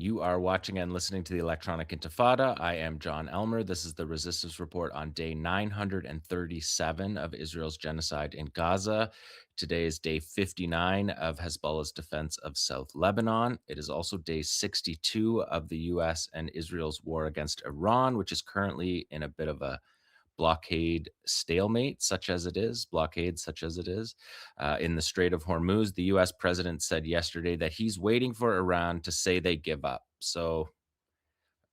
You are watching and listening to the Electronic Intifada. I am Jon Elmer. This is the Resistance Report on day 937 of Israel's genocide in Gaza. Today is day 59 of Hezbollah's defense of South Lebanon. It is also day 62 of the U.S. and Israel's war against Iran, which is currently in a bit of a blockade such as it is in the Strait of Hormuz. The U.S. president said yesterday that he's waiting for Iran to say they give up. So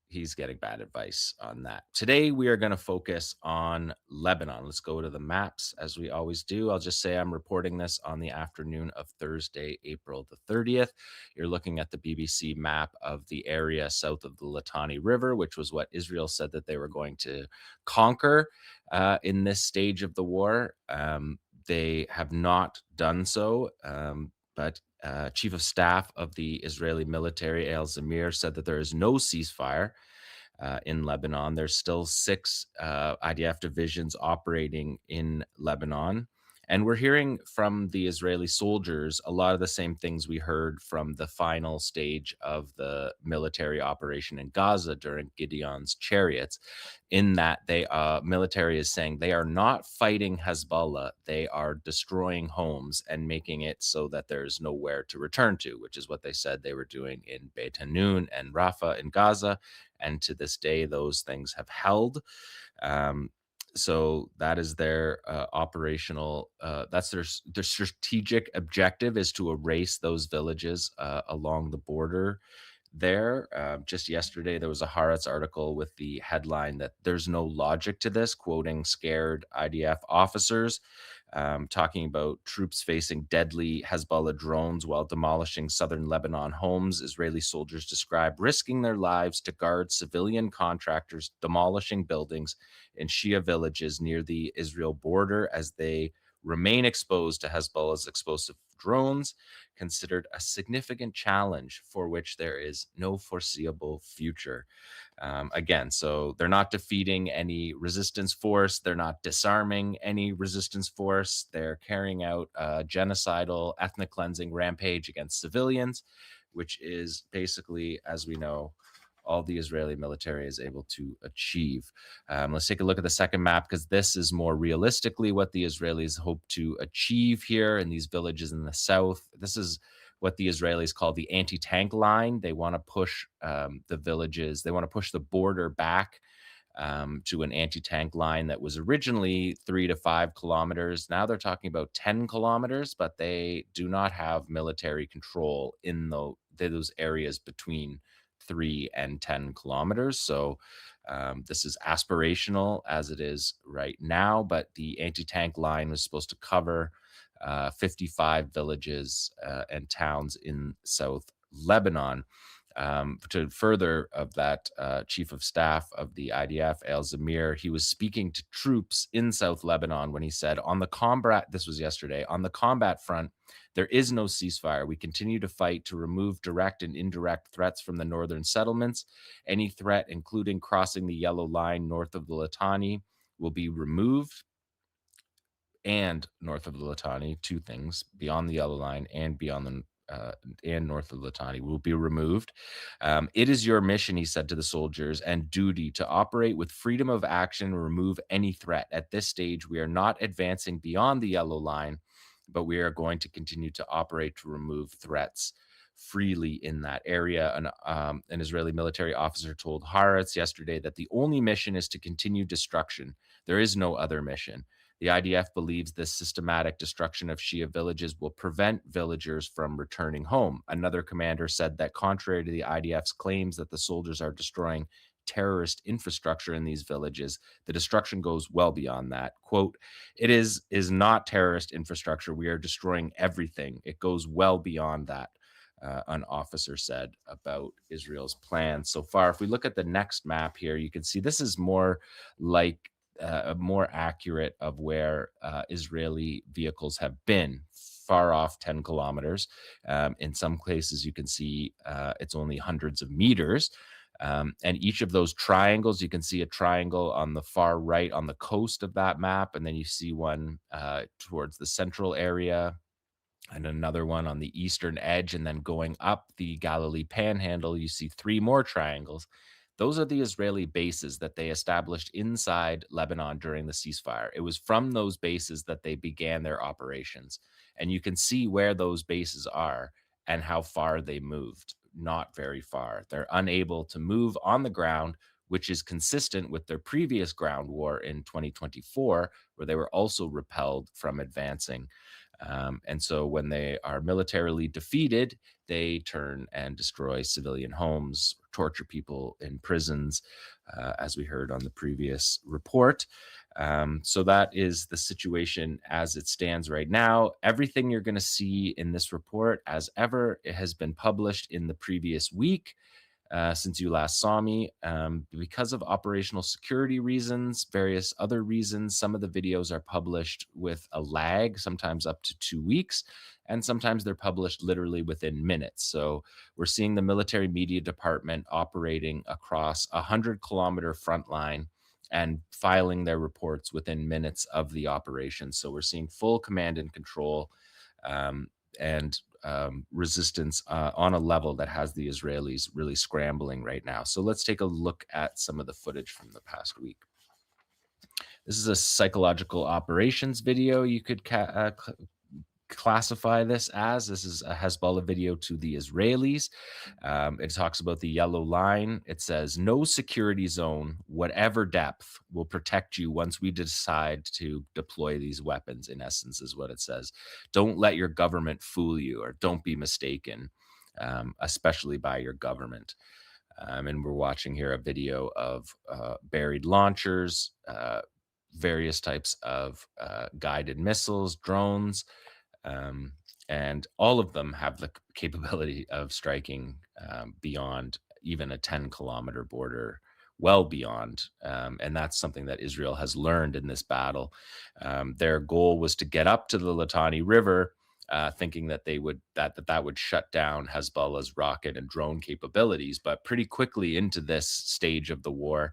he's getting bad advice on that. Today, we are going to focus on Lebanon. Let's go to the maps as we always do. I'll just say I'm reporting this on the afternoon of Thursday, April the 30th. You're looking at the BBC map of the area south of the Litani River, which was what Israel said that they were going to conquer in this stage of the war. They have not done so, but Chief of Staff of the Israeli military, 𝐓𝐡𝐞 𝐄𝐥𝐞𝐜 said that there is no ceasefire in Lebanon. There's still six IDF divisions operating in Lebanon. And we're hearing from the Israeli soldiers a lot of the same things we heard from the final stage of the military operation in Gaza during Gideon's chariots, in that they military is saying they are not fighting Hezbollah. They are destroying homes and making it so that there's nowhere to return to, which is what they said they were doing in Beit Hanun and Rafah in Gaza. And to this day, those things have held. So that is their operational, that's their strategic objective, is to erase those villages along the border there. Just yesterday, there was a Haaretz article with the headline that there's no logic to this, quoting scared IDF officers, talking about troops facing deadly Hezbollah drones while demolishing southern Lebanon homes. Israeli soldiers describe risking their lives to guard civilian contractors demolishing buildings in Shia villages near the Israel border as they remain exposed to Hezbollah's explosive drones, considered a significant challenge for which there is no foreseeable future. Again, so they're not defeating any resistance force. They're not disarming any resistance force. They're carrying out a genocidal ethnic cleansing rampage against civilians, which is basically, as we know, all the Israeli military is able to achieve. Let's take a look at the second map, because this is more realistically what the Israelis hope to achieve here in these villages in the south. This is what the Israelis call the anti-tank line. They want to push the villages, they want to push the border back to an anti-tank line that was originally 3 to 5 kilometers. Now they're talking about 10 kilometers, but they do not have military control in those areas between 3 and 10 kilometers. So this is aspirational as it is right now, but the anti-tank line was supposed to cover 55 villages and towns in South Lebanon. To further of that, Chief of Staff of the IDF, 𝐓𝐡𝐞 𝐄𝐥𝐞𝐜, he was speaking to troops in South Lebanon when he said, on the combat, this was yesterday, on the combat front, there is no ceasefire. We continue to fight to remove direct and indirect threats from the northern settlements. Any threat, including crossing the yellow line north of the Litani, will be removed. And north of the Litani, two things, beyond the yellow line and beyond the and north of Litani will be removed. It is your mission, he said to the soldiers, and duty to operate with freedom of action and remove any threat. At this stage, we are not advancing beyond the yellow line, but we are going to continue to operate to remove threats freely in that area. An Israeli military officer told Haaretz yesterday that the only mission is to continue destruction. There is no other mission. The IDF believes this systematic destruction of Shia villages will prevent villagers from returning home. Another commander said that, contrary to the IDF's claims that the soldiers are destroying terrorist infrastructure in these villages, the destruction goes well beyond that. Quote, it is not terrorist infrastructure. We are destroying everything. It goes well beyond that. An officer said about Israel's plans so far. If we look at the next map here, you can see this is more like more accurate of where Israeli vehicles have been, far off 10 kilometers. In some places, you can see it's only hundreds of meters. And each of those triangles, you can see a triangle on the far right on the coast of that map, and then you see one towards the central area And another one on the eastern edge, and then going up the Galilee Panhandle, you see three more triangles. Those are the Israeli bases that they established inside Lebanon during the ceasefire. It was from those bases that they began their operations. And you can see where those bases are and how far they moved. Not very far. They're unable to move on the ground, which is consistent with their previous ground war in 2024, where they were also repelled from advancing. And so when they are militarily defeated, they turn and destroy civilian homes, torture people in prisons, as we heard on the previous report. So that is the situation as it stands right now. Everything you're going to see in this report, as ever, it has been published in the previous week since you last saw me. Because of operational security reasons, various other reasons, some of the videos are published with a lag, sometimes up to 2 weeks, and sometimes they're published literally within minutes. So we're seeing the military media department operating across a 100-kilometer front line and filing their reports within minutes of the operation. So we're seeing full command and control. And resistance on a level that has the Israelis really scrambling right now. So let's take a look at some of the footage from the past week. This is a psychological operations video. You could classify this as. This is a Hezbollah video to the Israelis. It talks about the yellow line. It says, no security zone, whatever depth, will protect you once we decide to deploy these weapons, in essence, is what it says. Don't let your government fool you, or don't be mistaken, especially by your government. And we're watching here a video of buried launchers, various types of guided missiles, drones, um, and all of them have the capability of striking beyond even a 10-kilometer border, well beyond. And that's something that Israel has learned in this battle. Their goal was to get up to the Litani River, thinking that that would shut down Hezbollah's rocket and drone capabilities. But pretty quickly into this stage of the war,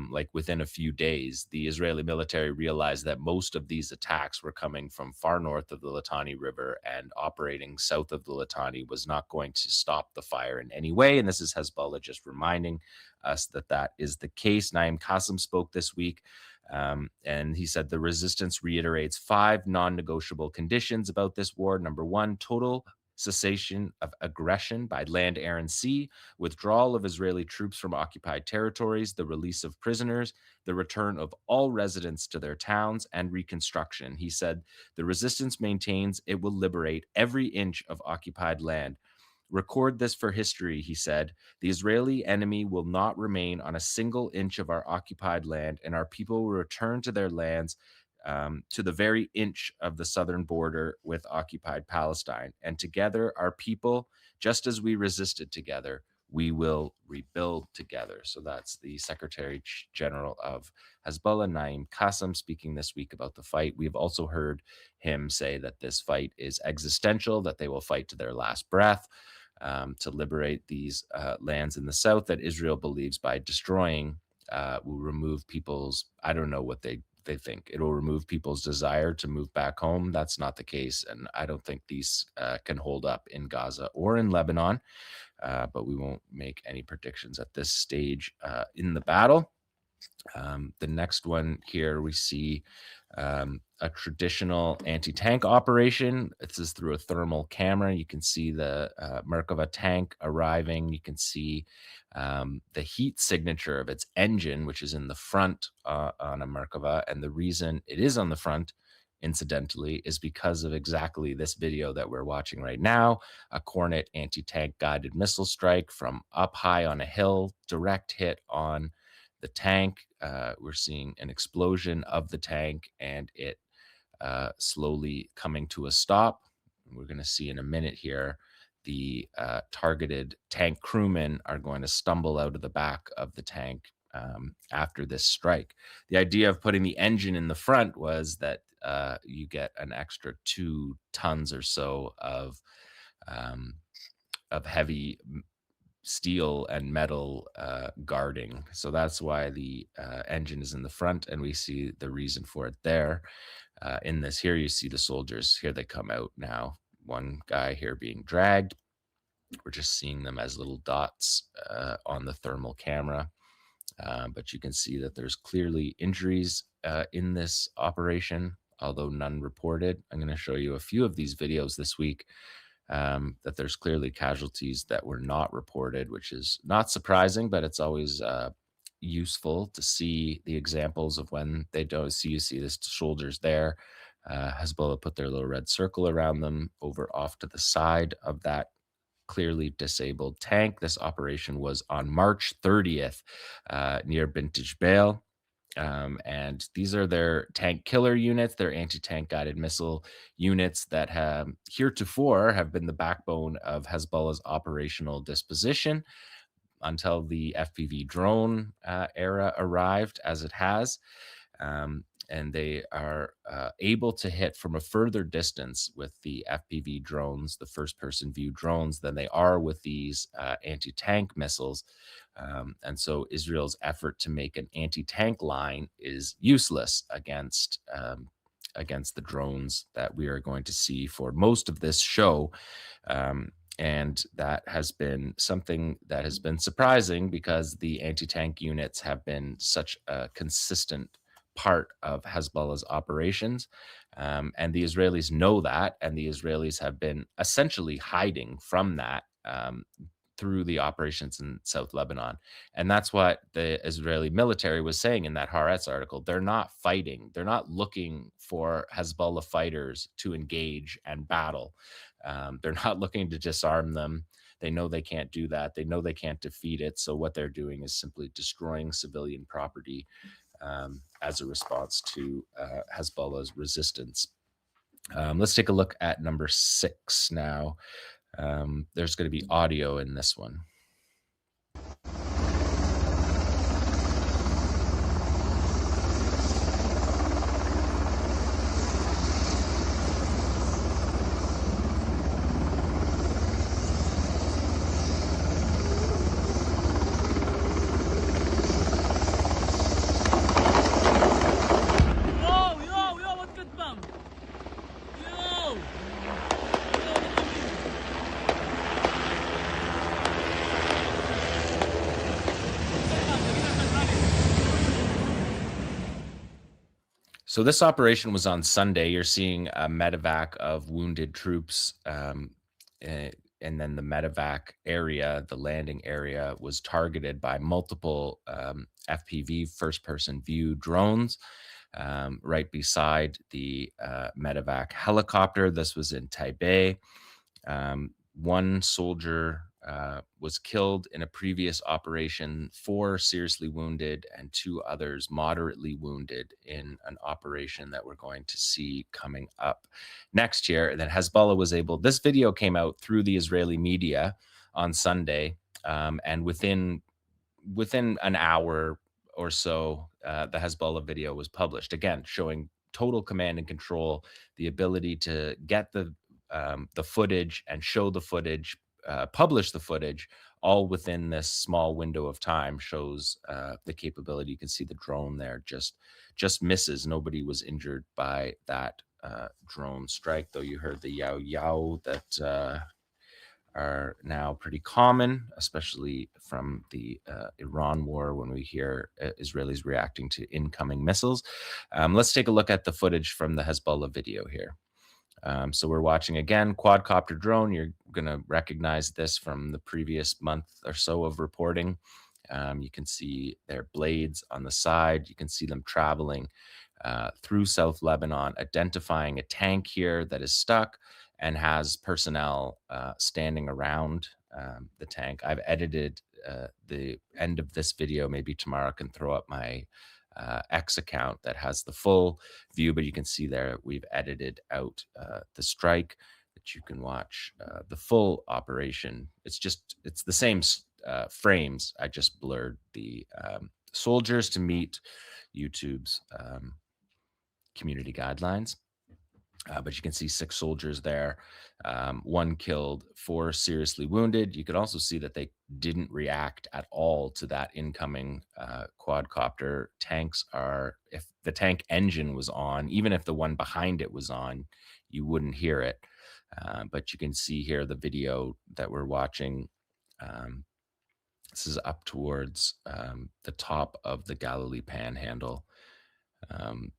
like within a few days, the Israeli military realized that most of these attacks were coming from far north of the Litani River, and operating south of the Litani was not going to stop the fire in any way. And this is Hezbollah just reminding us that that is the case. 𝐓𝐡𝐞 𝐄𝐥𝐞 spoke this week, and he said the resistance reiterates 5 non-negotiable conditions about this war. Number 1, total cessation of aggression by land, air, and sea, withdrawal of Israeli troops from occupied territories, the release of prisoners, the return of all residents to their towns, and reconstruction. He said the resistance maintains it will liberate every inch of occupied land. Record this for history, he said. The Israeli enemy will not remain on a single inch of our occupied land, and our people will return to their lands, to the very inch of the southern border with occupied Palestine. And together, our people, just as we resisted together, we will rebuild together. So that's the Secretary General of Hezbollah, 𝐓𝐡𝐞 𝐄𝐥𝐞, speaking this week about the fight. We've also heard him say that this fight is existential, that they will fight to their last breath, to liberate these lands in the south that Israel believes by destroying will remove people's, I don't know what they think. It will remove people's desire to move back home. That's not the case. And I don't think these can hold up in Gaza or in Lebanon, but we won't make any predictions at this stage in the battle. The next one here, we see a traditional anti-tank operation. This is through a thermal camera. You can see the Merkava tank arriving. You can see the heat signature of its engine, which is in the front on a Merkava. And the reason it is on the front, incidentally, is because of exactly this video that we're watching right now, a Kornet anti-tank guided missile strike from up high on a hill, direct hit on the tank. We're seeing an explosion of the tank and it slowly coming to a stop. We're going to see in a minute here the targeted tank crewmen are going to stumble out of the back of the tank after this strike. The idea of putting the engine in the front was that you get an extra 2 tons or so of heavy steel and metal guarding. So that's why the engine is in the front, and we see the reason for it there. In this here, you see the soldiers. Here they come out now, one guy here being dragged. We're just seeing them as little dots on the thermal camera. But you can see that there's clearly injuries in this operation, although none reported. I'm going to show you a few of these videos this week that there's clearly casualties that were not reported, which is not surprising, but it's always useful to see the examples of when they don't see. You see this soldiers there. Hezbollah put their little red circle around them over off to the side of that clearly disabled tank. This operation was on March 30th near Bintaj Bale. And these are their tank killer units, their anti-tank guided missile units that have heretofore have been the backbone of Hezbollah's operational disposition until the FPV drone era arrived, as it has. And they are able to hit from a further distance with the FPV drones, the first-person view drones, than they are with these anti-tank missiles. And so Israel's effort to make an anti-tank line is useless against the drones that we are going to see for most of this show. And that has been something that has been surprising because the anti-tank units have been such a consistent part of Hezbollah's operations. And the Israelis know that, and the Israelis have been essentially hiding from that through the operations in South Lebanon. And that's what the Israeli military was saying in that Haaretz article. They're not fighting. They're not looking for Hezbollah fighters to engage and battle. They're not looking to disarm them. They know they can't do that. They know they can't defeat it. So what they're doing is simply destroying civilian property as a response to Hezbollah's resistance. Let's take a look at number 6 now. There's going to be audio in this one. So this operation was on Sunday. You're seeing a medevac of wounded troops, and then the medevac area, the landing area, was targeted by multiple FPV first-person view drones right beside the medevac helicopter. This was in Taipei. One soldier was killed in a previous operation, 4 seriously wounded, and 2 others moderately wounded in an operation that we're going to see coming up next year. And then Hezbollah was able, this video came out through the Israeli media on Sunday, and within an hour or so, the Hezbollah video was published, again, showing total command and control, the ability to get the footage and show the footage, publish the footage, all within this small window of time. Shows the capability. You can see the drone there just misses. Nobody was injured by that drone strike, though you heard the yow that are now pretty common, especially from the Iran war, when we hear Israelis reacting to incoming missiles. Let's take a look at the footage from the Hezbollah video here. So we're watching again, quadcopter drone. You're going to recognize this from the previous month or so of reporting. You can see their blades on the side. You can see them traveling through South Lebanon, identifying a tank here that is stuck and has personnel standing around the tank. I've edited the end of this video. Maybe tomorrow I can throw up my X account that has the full view, but you can see there we've edited out the strike, that you can watch the full operation. It's the same frames. I just blurred the soldiers to meet YouTube's community guidelines. But you can see 6 soldiers there, 1 killed, 4 seriously wounded. You could also see that they didn't react at all to that incoming quadcopter. Tanks are, if the tank engine was on, even if the one behind it was on, you wouldn't hear it. But you can see here the video that we're watching. Um, this is up towards the top of the Galilee Panhandle.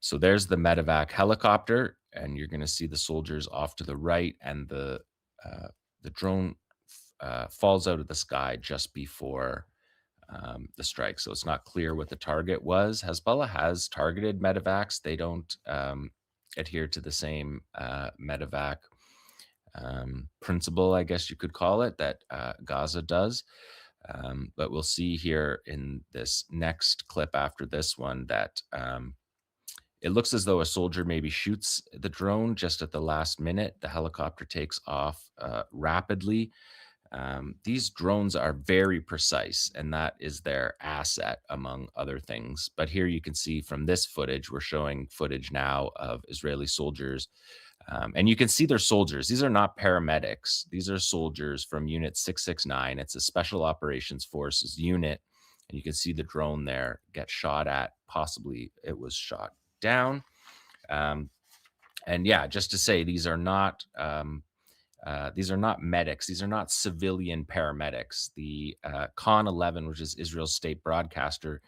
So there's the medevac helicopter, and you're going to see the soldiers off to the right, and the drone falls out of the sky just before the strike. So it's not clear what the target was. Hezbollah has targeted medevacs. They don't adhere to the same medevac principle, I guess you could call it, that Gaza does. But we'll see here in this next clip after this one that it looks as though a soldier maybe shoots the drone just at the last minute. The helicopter takes off rapidly. These drones are very precise, and that is their asset, among other things. But here you can see from this footage, we're showing footage now of Israeli soldiers. And you can see they're soldiers. These are not paramedics. These are soldiers from Unit 669. It's a Special Operations Forces unit. And you can see the drone there get shot at. Possibly it was shot down. And yeah, just to say, these are not medics. These are not civilian paramedics. The Khan 11, which is Israel's state broadcaster,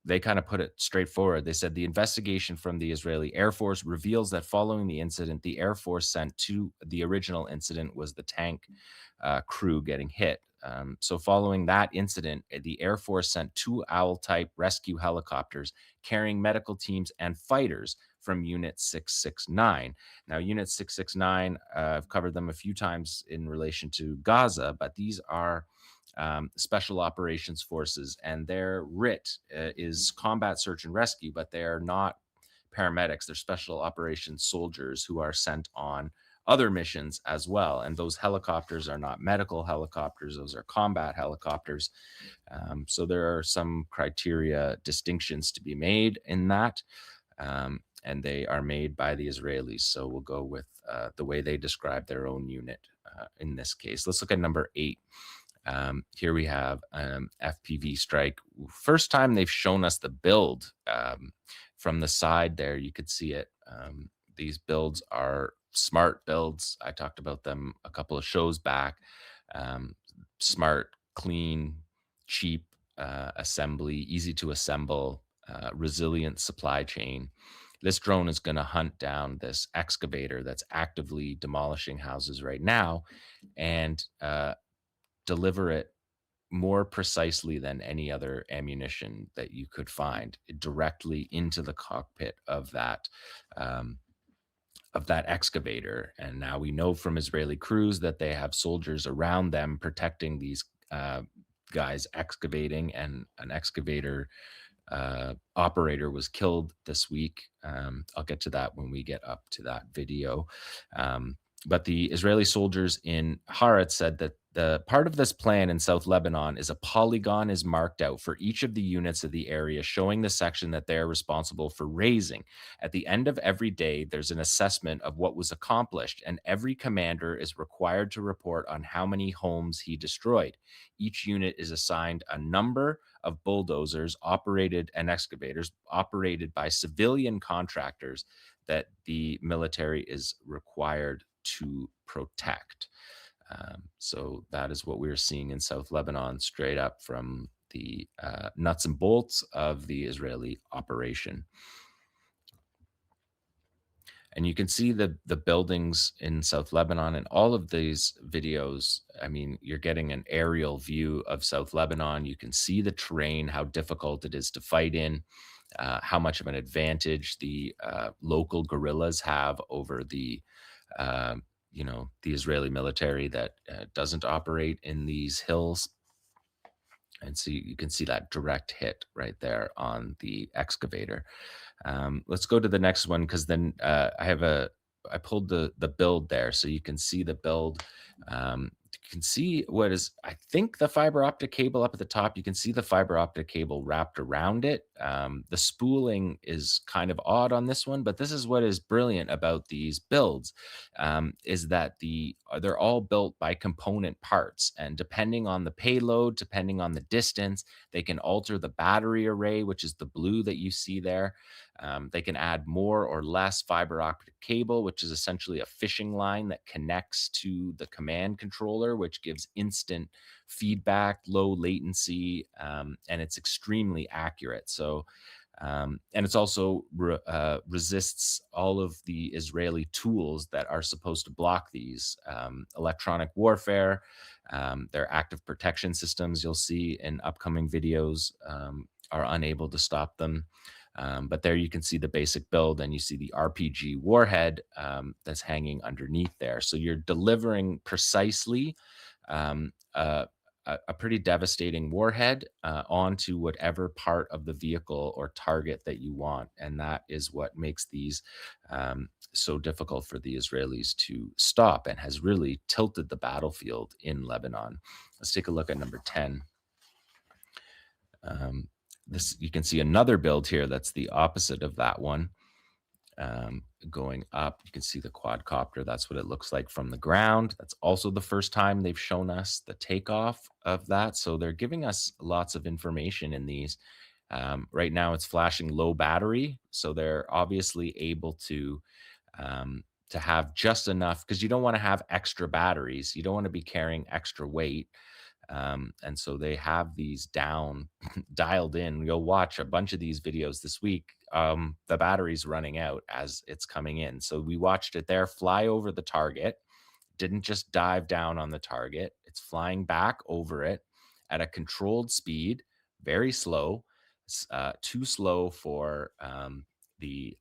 they kind of put it straightforward. They said the investigation from the Israeli Air Force reveals that following the incident, the Air Force sent to the original incident was the tank crew getting hit. So following that incident, the Air Force sent 2 Owl-type rescue helicopters carrying medical teams and fighters from Unit 669. Now, Unit 669, I've covered them a few times in relation to Gaza, but these are Special Operations Forces, and their RIT is combat search and rescue, but they are not paramedics. They're Special Operations soldiers who are sent on other missions as well. And those helicopters are not medical helicopters, those are combat helicopters. So there are some criteria distinctions to be made in that. And they are made by the Israelis. So we'll go with the way they describe their own unit in this case. Let's look at number 8. Here we have FPV strike. First time they've shown us the build from the side there. You could see it. These builds are smart builds. I talked about them a couple of shows back. Smart, clean, cheap assembly, easy to assemble, resilient supply chain. This drone is going to hunt down this excavator that's actively demolishing houses right now and deliver it more precisely than any other ammunition that you could find directly into the cockpit of that excavator. And now we know from Israeli crews that they have soldiers around them protecting these guys excavating, and an excavator operator was killed this week. I'll get to that when we get up to that video. But the Israeli soldiers in Haaretz said that the part of this plan in South Lebanon is a polygon is marked out for each of the units of the area, showing the section that they are responsible for raising. At the end of every day, there's an assessment of what was accomplished, and every commander is required to report on how many homes he destroyed. Each unit is assigned a number of bulldozers operated and excavators operated by civilian contractors that the military is required to protect. So that is what we're seeing in South Lebanon, straight up from the nuts and bolts of the Israeli operation. And you can see the buildings in South Lebanon in all of these videos. I mean, you're getting an aerial view of South Lebanon. You can see the terrain, how difficult it is to fight in, how much of an advantage the local guerrillas have over the the Israeli military that doesn't operate in these hills. And so you can see that direct hit right there on the excavator. Let's go to the next one, because then I pulled the build there, so you can see the build. You can see what is, I think, the fiber optic cable up at the top. You can see the fiber optic cable wrapped around it. The spooling is kind of odd on this one, but this is what is brilliant about these builds, is that they're all built by component parts, and depending on the payload, depending on the distance, they can alter the battery array, which is the blue that you see there. They can add more or less fiber optic cable, which is essentially a fishing line that connects to the command controller, which gives instant feedback, low latency, and it's extremely accurate. So, and it's also resists all of the Israeli tools that are supposed to block these electronic warfare. Their active protection systems, you'll see in upcoming videos, are unable to stop them. But there you can see the basic build, and you see the RPG warhead that's hanging underneath there. So you're delivering precisely um, uh, a pretty devastating warhead onto whatever part of the vehicle or target that you want. And that is what makes these so difficult for the Israelis to stop and has really tilted the battlefield in Lebanon. Let's take a look at number 10. Um, this, you can see another build here that's the opposite of that one. Going up, you can see the quadcopter. That's what it looks like from the ground. That's also the first time they've shown us the takeoff of that. So they're giving us lots of information in these. Right now, it's flashing low battery, so they're obviously able to have just enough, because you don't want to have extra batteries. You don't want to be carrying extra weight. And so they have these down dialed in. You'll watch a bunch of these videos this week. The battery's running out as it's coming in. So we watched it there fly over the target, didn't just dive down on the target. It's flying back over it at a controlled speed, very slow, too slow for the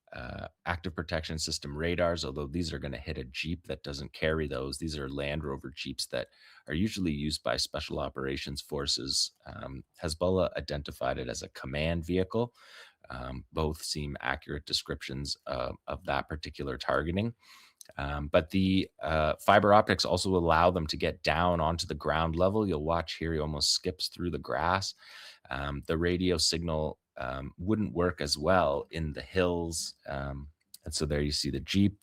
active protection system radars, although these are going to hit a Jeep that doesn't carry those. These are Land Rover Jeeps that are usually used by special operations forces. Hezbollah identified it as a command vehicle. Both seem accurate descriptions of that particular targeting. But the fiber optics also allow them to get down onto the ground level. You'll watch here, he almost skips through the grass. The radio signal wouldn't work as well in the hills. And so there you see the Jeep,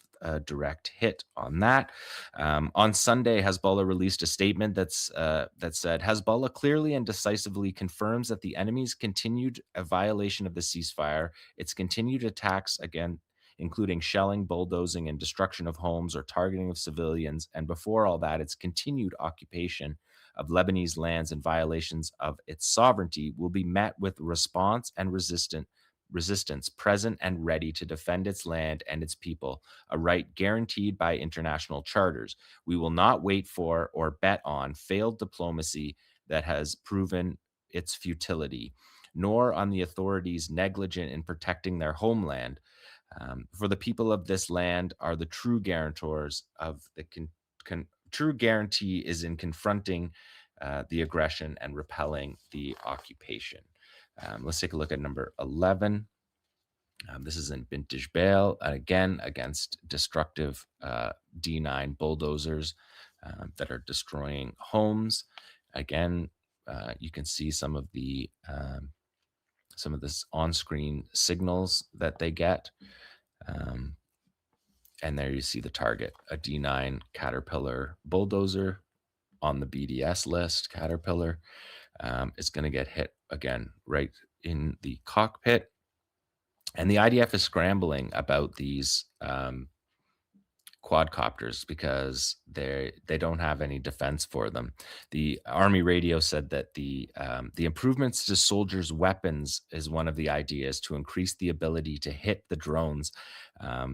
direct hit on that. On Sunday, Hezbollah released a statement that said, Hezbollah clearly and decisively confirms that the enemy's continued violation of the ceasefire, its continued attacks again, including shelling, bulldozing, and destruction of homes or targeting of civilians, and before all that, its continued occupation of Lebanese lands and violations of its sovereignty, will be met with response and resistance present and ready to defend its land and its people, a right guaranteed by international charters. We will not wait for or bet on failed diplomacy that has proven its futility, nor on the authorities negligent in protecting their homeland. For the people of this land are the true guarantors of the true guarantee is in confronting the aggression and repelling the occupation. Let's take a look at number 11. This is in Vintage Bale, again against destructive D9 bulldozers that are destroying homes. Again, you can see some of this on-screen signals that they get. And there you see the target, a D9 Caterpillar bulldozer on the BDS list. Caterpillar is going to get hit again right in the cockpit. And the IDF is scrambling about these quadcopters because they don't have any defense for them. The Army radio said that the improvements to soldiers' weapons is one of the ideas to increase the ability to hit the drones.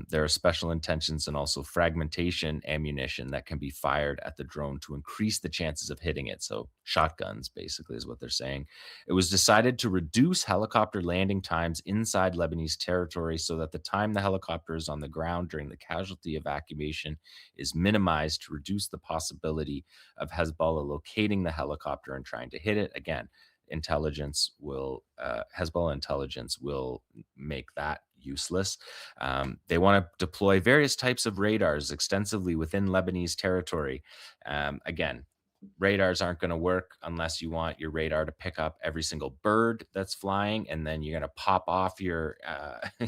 There are special intentions and also fragmentation ammunition that can be fired at the drone to increase the chances of hitting it. So shotguns, basically, is what they're saying. It was decided to reduce helicopter landing times inside Lebanese territory so that the time the helicopter is on the ground during the casualty evacuation is minimized to reduce the possibility of Hezbollah locating the helicopter and trying to hit it. Again, Hezbollah intelligence will make that useless. They want to deploy various types of radars extensively within Lebanese territory. Again, radars aren't going to work unless you want your radar to pick up every single bird that's flying, and then you're going to pop off your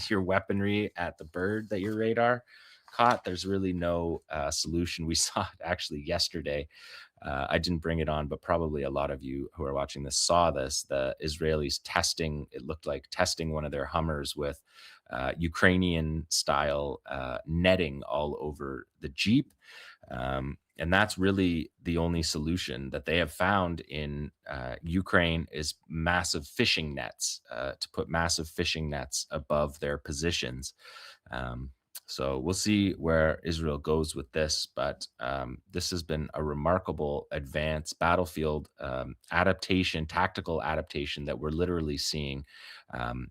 your weaponry at the bird that your radar caught. There's really no solution. We saw it actually yesterday. I didn't bring it on, but probably a lot of you who are watching this saw this. The Israelis testing, it looked like testing one of their Hummers with Ukrainian style netting all over the Jeep. And that's really the only solution that they have found in Ukraine is massive fishing nets, to put massive fishing nets above their positions. Um, so we'll see where Israel goes with this, but this has been a remarkable advance battlefield adaptation, tactical adaptation that we're literally seeing um,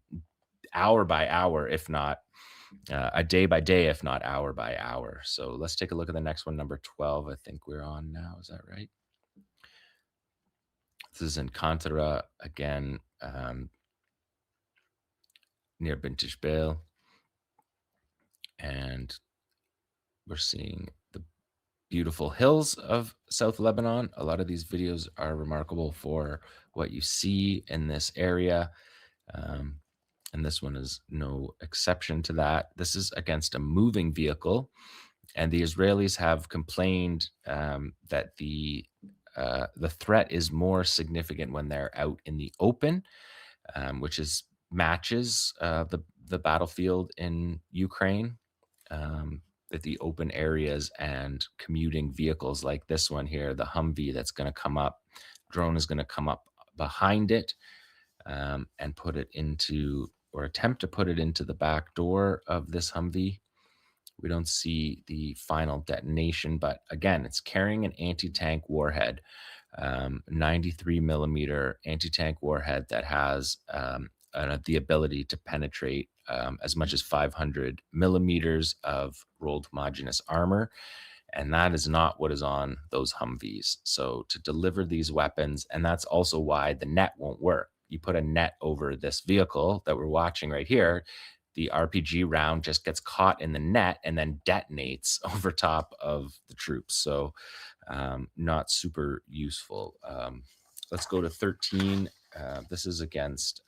hour by hour, if not a day by day, if not hour by hour. So let's take a look at the next one, number 12. I think we're on now. Is that right? This is in Kantara again, near Bintish Bale. And we're seeing the beautiful hills of South Lebanon. A lot of these videos are remarkable for what you see in this area. Um, and this one is no exception to that. This is against a moving vehicle. And the Israelis have complained that the threat is more significant when they're out in the open, which is matches the battlefield in Ukraine. That the open areas and commuting vehicles like this one here, the Humvee that's going to come up, drone is going to come up behind it and put it into, or attempt to put it into the back door of this Humvee. We don't see the final detonation, but again, it's carrying an anti-tank warhead, 93 millimeter anti-tank warhead that has the ability to penetrate as much as 500 millimeters of rolled homogeneous armor. And that is not what is on those Humvees. So to deliver these weapons, and that's also why the net won't work. You put a net over this vehicle that we're watching right here, the RPG round just gets caught in the net and then detonates over top of the troops. So not super useful. Let's go to 13. This is against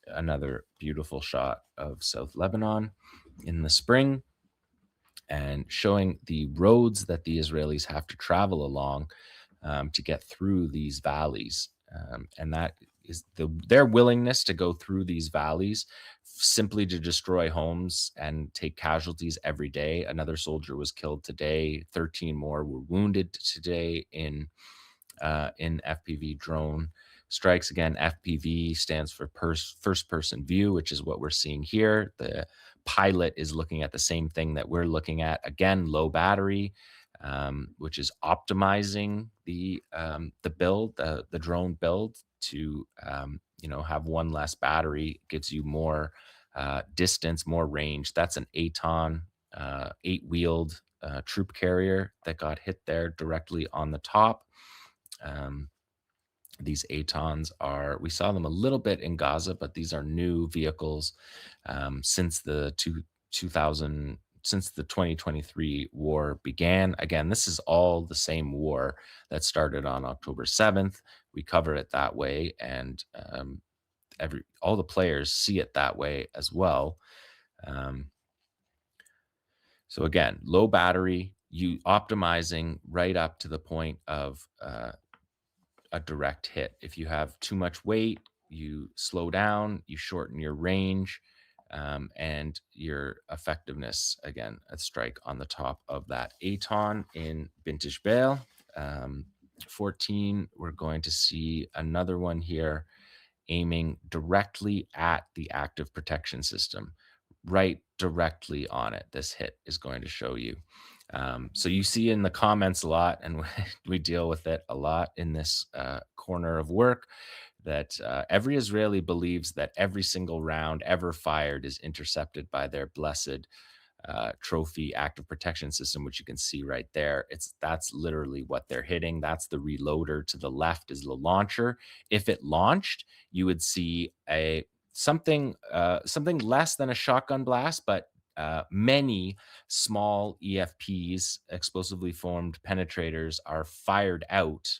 another beautiful shot of South Lebanon in the spring and showing the roads that the Israelis have to travel along to get through these valleys. And that is their willingness to go through these valleys simply to destroy homes and take casualties every day. Another soldier was killed today. 13 more were wounded today in FPV drone strikes. Again, FPV stands for first person view, which is what we're seeing here. The pilot is looking at the same thing that we're looking at. Again, low battery, which is optimizing the build, the drone build to have one less battery, gives you more distance, more range. That's an Aton 8-wheeled troop carrier that got hit there directly on the top. These Atons we saw them a little bit in Gaza, but these are new vehicles since the 2023 war began. Again, this is all the same war that started on October 7th. We cover it that way, and all the players see it that way as well. So again, low battery, you optimizing right up to the point of a direct hit. If you have too much weight, you slow down, you shorten your range, and your effectiveness. Again, a strike on the top of that Aton in Bintish Bale. 14, we're going to see another one here aiming directly at the active protection system, right directly on it. This hit is going to show you. So you see in the comments a lot, and we deal with it a lot in this corner of work, that every Israeli believes that every single round ever fired is intercepted by their blessed trophy active protection system, which you can see right there. That's literally what they're hitting. That's the reloader. To the left is the launcher. If it launched, you would see something less than a shotgun blast, but many small EFPs, explosively formed penetrators, are fired out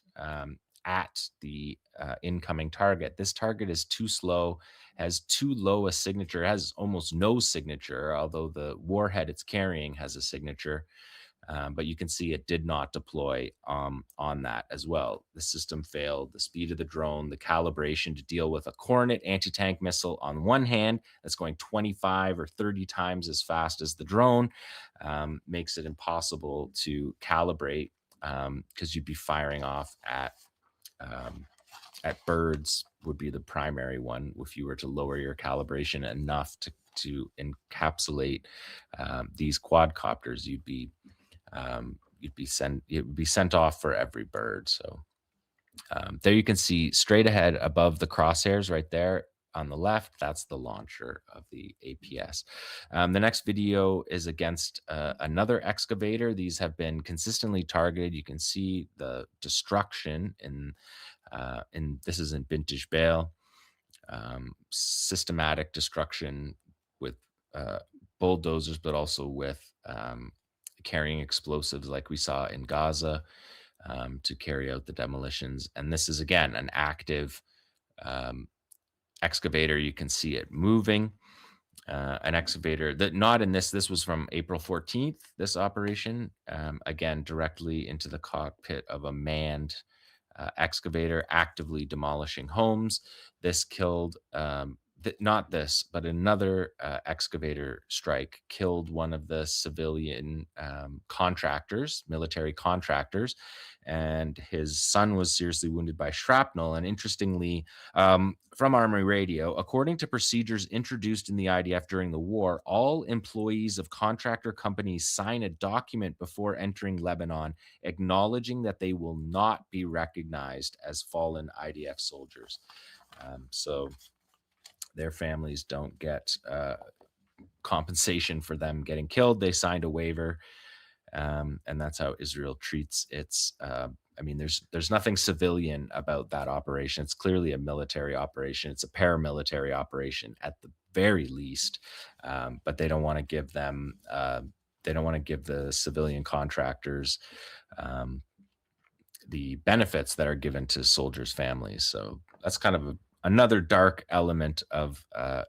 at the incoming target. This target is too slow, has too low a signature, has almost no signature, although the warhead it's carrying has a signature. But you can see it did not deploy on that as well. The system failed, the speed of the drone, the calibration to deal with a Coronet anti-tank missile on one hand that's going 25 or 30 times as fast as the drone, makes it impossible to calibrate, because you'd be firing off um, at birds would be the primary one. If you were to lower your calibration enough to encapsulate these quadcopters, it would be sent off for every bird. So there you can see straight ahead above the crosshairs right there on the left, that's the launcher of the APS. The next video is against another excavator. These have been consistently targeted. You can see the destruction in this is in Vintage Bale, systematic destruction with bulldozers, but also with carrying explosives like we saw in Gaza, to carry out the demolitions. And this is, again, an active um, excavator. You can see it moving. An excavator that not in this was from April 14th, this operation, again, directly into the cockpit of a manned excavator actively demolishing homes. This killed, not this, but another excavator strike killed one of the civilian contractors, military contractors, and his son was seriously wounded by shrapnel. And interestingly, from Army Radio, according to procedures introduced in the IDF during the war, all employees of contractor companies sign a document before entering Lebanon acknowledging that they will not be recognized as fallen IDF soldiers. So their families don't get compensation for them getting killed. They signed a waiver, and that's how Israel treats its. I mean, there's nothing civilian about that operation. It's clearly a military operation. It's a paramilitary operation at the very least, but they don't want to give them. They don't want to give the civilian contractors the benefits that are given to soldiers' families. So that's kind of another dark element of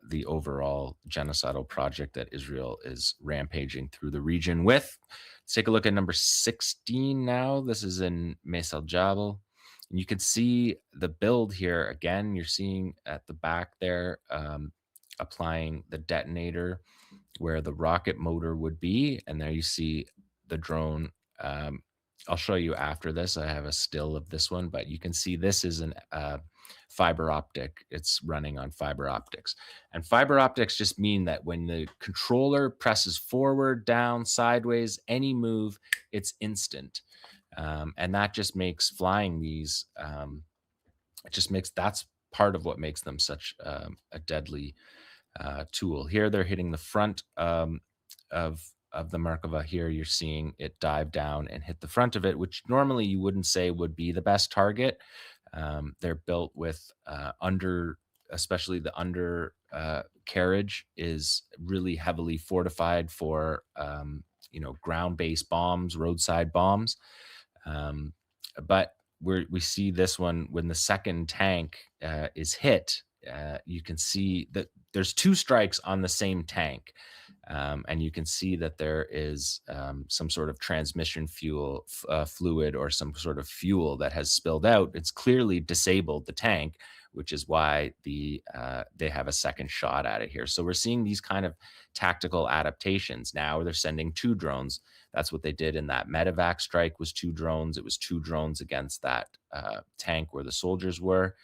the overall genocidal project that Israel is rampaging through the region with. Let's take a look at number 16 now. This is in Mesal Jabal. And you can see the build here. Again, you're seeing at the back there, applying the detonator where the rocket motor would be. And there you see the drone. I'll show you after this. I have a still of this one, but you can see this is an fiber optic. It's running on fiber optics. And fiber optics just mean that when the controller presses forward, down, sideways, any move, it's instant. And that just makes flying these, that's part of what makes them such a deadly tool. Here they're hitting the front of the Merkava. Here you're seeing it dive down and hit the front of it, which normally you wouldn't say would be the best target. They're built with especially the under carriage is really heavily fortified for ground-based bombs, roadside bombs. But we see this one when the second tank is hit. You can see that there's two strikes on the same tank. And you can see that there is some sort of transmission fluid or some sort of fuel that has spilled out. It's clearly disabled the tank, which is why they have a second shot at it here. So we're seeing these kind of tactical adaptations. Now they're sending two drones. That's what they did in that medevac strike, was two drones. It was two drones against that tank where the soldiers were.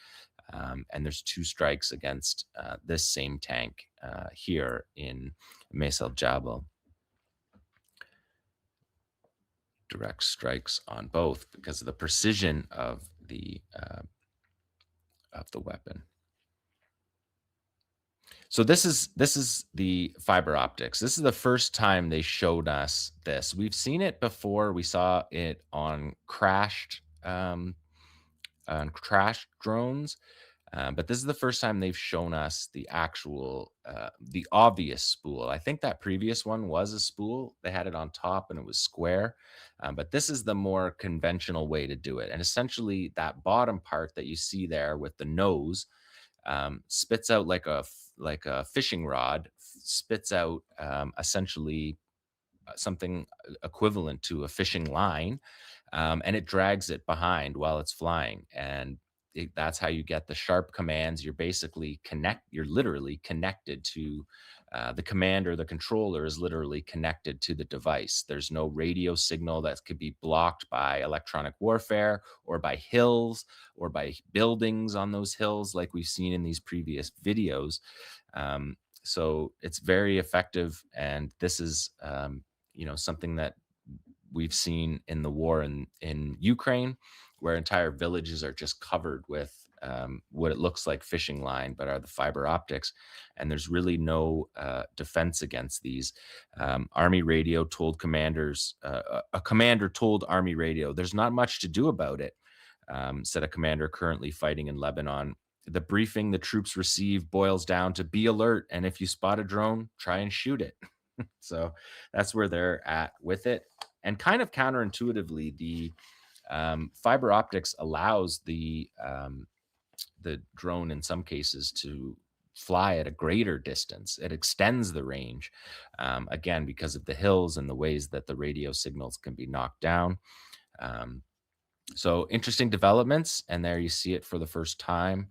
And there's two strikes against this same tank here in Mesal Jabal. Direct strikes on both because of the precision of the weapon. So this is the fiber optics. This is the first time they showed us this. We've seen it before. We saw it on crashed drones. But this is the first time they've shown us the actual, the obvious spool. I think that previous one was a spool. They had it on top and it was square. But this is the more conventional way to do it. And essentially that bottom part that you see there with the nose spits out like a fishing rod, spits out essentially something equivalent to a fishing line, and it drags it behind while it's flying. And that's how you get the sharp commands. You're literally connected to the commander. The controller is literally connected to the device. There's no radio signal that could be blocked by electronic warfare or by hills or by buildings on those hills, like we've seen in these previous videos. So it's very effective, and this is something that we've seen in the war in Ukraine, where entire villages are just covered with what it looks like fishing line, but are the fiber optics. And there's really no defense against these. Army radio told commanders, a commander told Army radio, there's not much to do about it, said a commander currently fighting in Lebanon. The briefing the troops receive boils down to be alert, and if you spot a drone, try and shoot it. So that's where they're at with it. And kind of counterintuitively, the fiber optics allows the drone in some cases to fly at a greater distance. It extends the range, again, because of the hills and the ways that the radio signals can be knocked down. So interesting developments, and there you see it for the first time.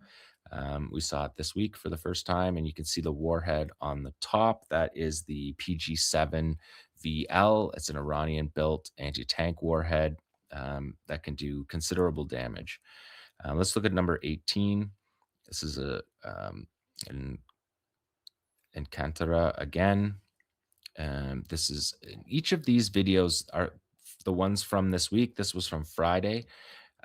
We saw it this week for the first time, and you can see the warhead on the top. That is the PG-7VL. It's an Iranian-built anti-tank warhead that can do considerable damage. Let's look at number 18. This is in Kantara again. This is each of these videos are the ones from this week. This was from Friday.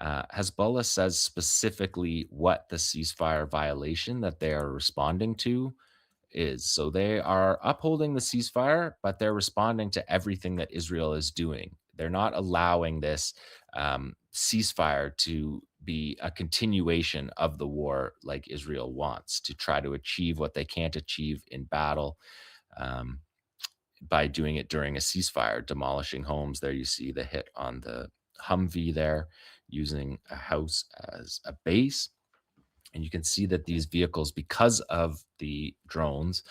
Hezbollah says specifically what the ceasefire violation that they are responding to is. So they are upholding the ceasefire, but they're responding to everything that Israel is doing. They're not allowing this ceasefire to be a continuation of the war like Israel wants, to try to achieve what they can't achieve in battle. By doing it during a ceasefire, demolishing homes. There you see the hit on the Humvee there, using a house as a base. And you can see that these vehicles, because of the drones,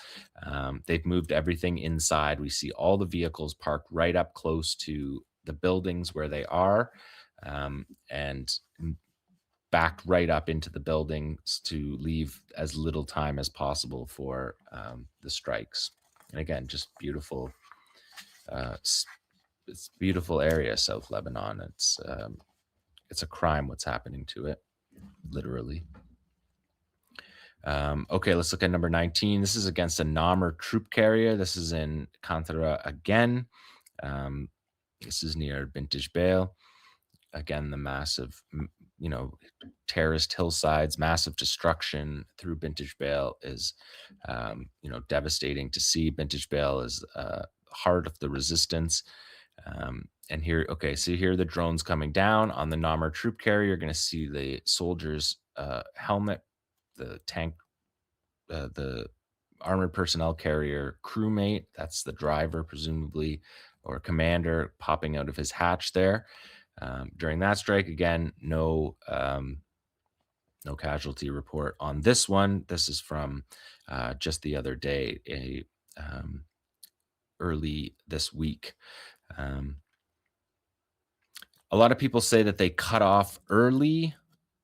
they've moved everything inside. We see all the vehicles parked right up close to the buildings where they are, and backed right up into the buildings to leave as little time as possible for the strikes. And again, just beautiful. It's beautiful area, South Lebanon. It's a crime what's happening to it, literally. Okay, let's look at number 19. This is against a Namr troop carrier. This is in Kantara again. This is near Bint Jbeil. Again, the massive, terraced hillsides, massive destruction through Bint Jbeil is, devastating to see. Bint Jbeil is heart of the resistance. And here, okay, so here are the drones coming down on the Namr troop carrier. You're going to see the soldier's helmet, the tank, the armored personnel carrier crewmate, that's the driver, presumably, or commander, popping out of his hatch there. During that strike, again, no casualty report on this one. This is from just the other day, early this week. A lot of people say that they cut off early,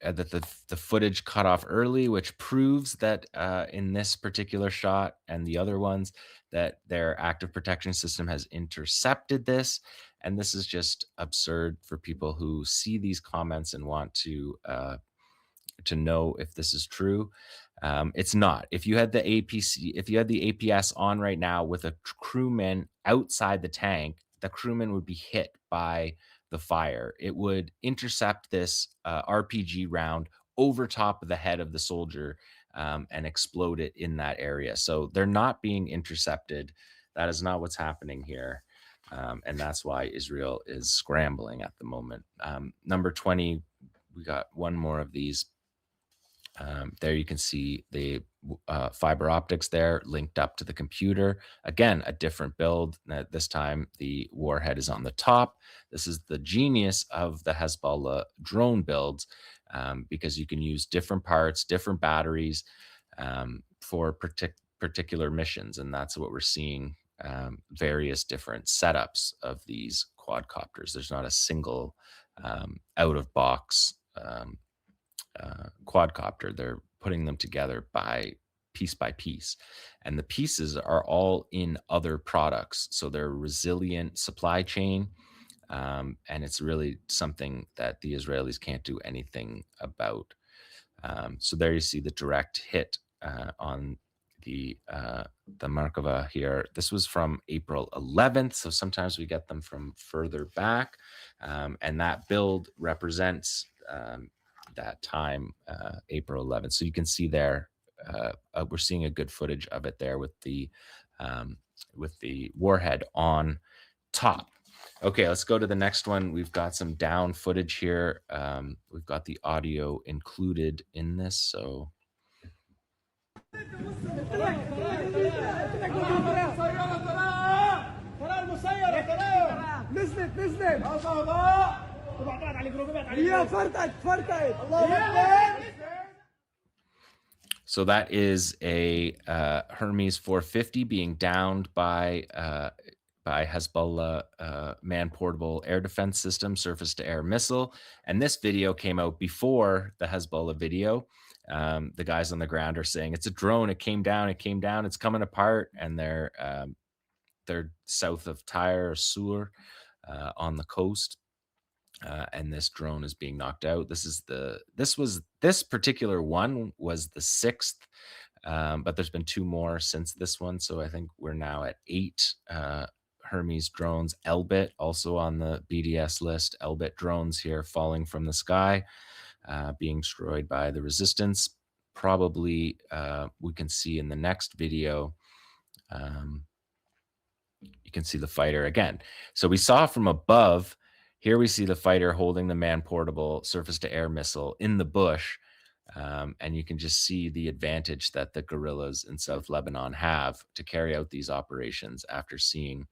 that the footage cut off early, which proves that in this particular shot and the other ones, that their active protection system has intercepted this. And this is just absurd for people who see these comments and want to know if this is true. It's not. If you had the APS on right now with a crewman outside the tank, the crewman would be hit by the fire. It would intercept this RPG round over top of the head of the soldier and explode it in that area. So they're not being intercepted. That is not what's happening here. And that's why Israel is scrambling at the moment. Number 20, we got one more of these. There you can see the fiber optics there linked up to the computer. Again, a different build. This time the warhead is on the top. This is the genius of the Hezbollah drone builds, because you can use different parts, different batteries for particular missions. And that's what we're seeing various different setups of these quadcopters. There's not a single out of box quadcopter. They're putting them together by piece. And the pieces are all in other products. So they're resilient supply chain. And it's really something that the Israelis can't do anything about. So there you see the direct hit on the Merkava here. This was from April 11th, so sometimes we get them from further back, and that build represents that time, April 11th. So you can see there, we're seeing a good footage of it there with the warhead on top. Okay, let's go to the next one. We've got some down footage here. We've got the audio included in this, so. So that is a Hermes 450 being downed by Hezbollah man-portable air defense system, surface-to-air missile. And this video came out before the Hezbollah video. The guys on the ground are saying, it's a drone, it came down, it's coming apart. And they're south of Tyre or Sur on the coast. And this drone is being knocked out. This particular one was the 6th, but there's been 2 more since this one. So I think we're now at 8 Hermes drones. 𝐓𝐡𝐞 also on the BDS list. 𝐓𝐡𝐞 drones here falling from the sky, being destroyed by the resistance. Probably we can see in the next video. You can see the fighter again. So we saw from above. Here we see the fighter holding the man-portable surface-to-air missile in the bush, and you can just see the advantage that the guerrillas in South Lebanon have to carry out these operations after seeing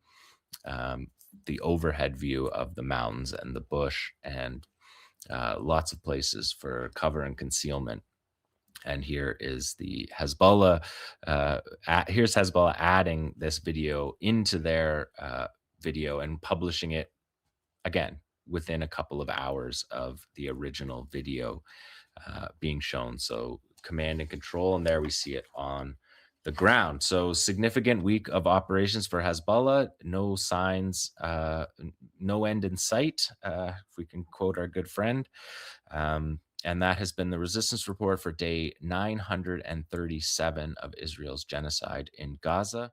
the overhead view of the mountains and the bush and lots of places for cover and concealment. And here is the Hezbollah. Here's Hezbollah adding this video into their video and publishing it again within a couple of hours of the original video being shown. So command and control, and there we see it on the ground. So significant week of operations for Hezbollah. No signs, no end in sight, if we can quote our good friend. And that has been the resistance report for day 937 of Israel's genocide in Gaza.